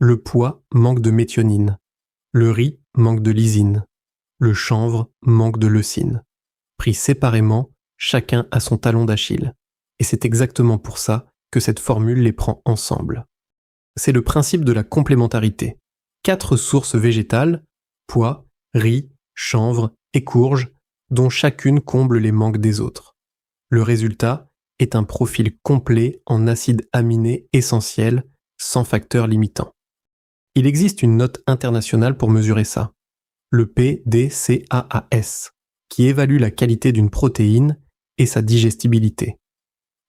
Le pois manque de méthionine. Le riz manque de lysine. Le chanvre manque de leucine. Pris séparément, chacun a son talon d'Achille. Et c'est exactement pour ça que cette formule les prend ensemble. C'est le principe de la complémentarité. 4 sources végétales, pois, riz, chanvre et courge, dont chacune comble les manques des autres. Le résultat est un profil complet en acides aminés essentiels, sans facteurs limitants. Il existe une note internationale pour mesurer ça, le PDCAAS, qui évalue la qualité d'une protéine et sa digestibilité.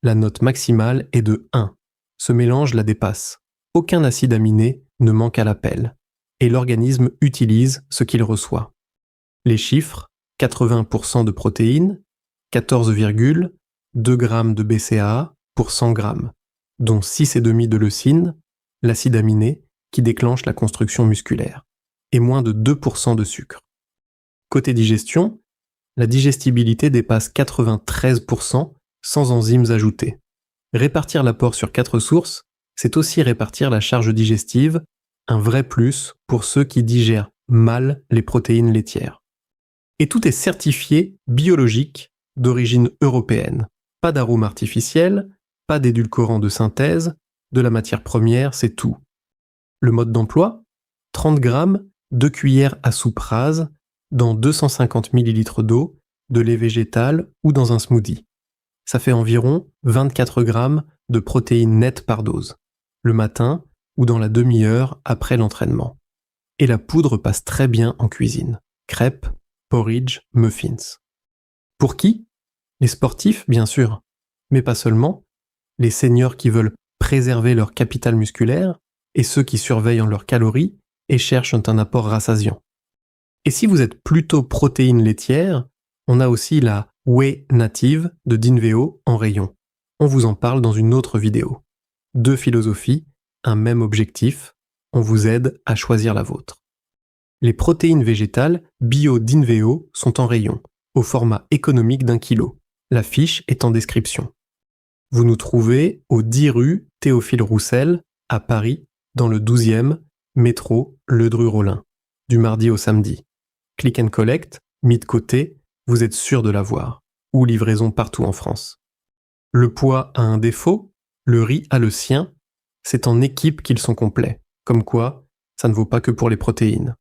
La note maximale est de 1. Ce mélange la dépasse. Aucun acide aminé ne manque à l'appel, et l'organisme utilise ce qu'il reçoit. Les chiffres, 80% de protéines, 14,2 g de BCAA pour 100 g, dont 6,5 de leucine, l'acide aminé qui déclenche la construction musculaire, et moins de 2% de sucre. Côté digestion, la digestibilité dépasse 93% sans enzymes ajoutées. Répartir l'apport sur 4 sources, c'est aussi répartir la charge digestive, un vrai plus pour ceux qui digèrent mal les protéines laitières. Et tout est certifié biologique d'origine européenne. Pas d'arôme artificiel, pas d'édulcorant de synthèse, de la matière première, c'est tout. Le mode d'emploi, 30 g, 2 cuillères à soupe rase, dans 250 ml d'eau, de lait végétal ou dans un smoothie. Ça fait environ 24 g de protéines nettes par dose, le matin ou dans la demi-heure après l'entraînement. Et la poudre passe très bien en cuisine. Crêpes, porridge, muffins. Pour qui ? Les sportifs, bien sûr, mais pas seulement. Les seniors qui veulent préserver leur capital musculaire et ceux qui surveillent leurs calories et cherchent un apport rassasiant. Et si vous êtes plutôt protéines laitières, on a aussi la Whey Native de Dinveo en rayon. On vous en parle dans une autre vidéo. 2 philosophies, un même objectif, on vous aide à choisir la vôtre. Les protéines végétales Bio Dinveo sont en rayon, au format économique d'1 kg. La fiche est en description. Vous nous trouvez au 10 rue Théophile Roussel, à Paris, dans le 12e, métro Ledru-Rollin, du mardi au samedi. Click and collect, mis de côté, vous êtes sûr de l'avoir, ou livraison partout en France. Le pois a un défaut, le riz a le sien, c'est en équipe qu'ils sont complets, comme quoi ça ne vaut pas que pour les protéines.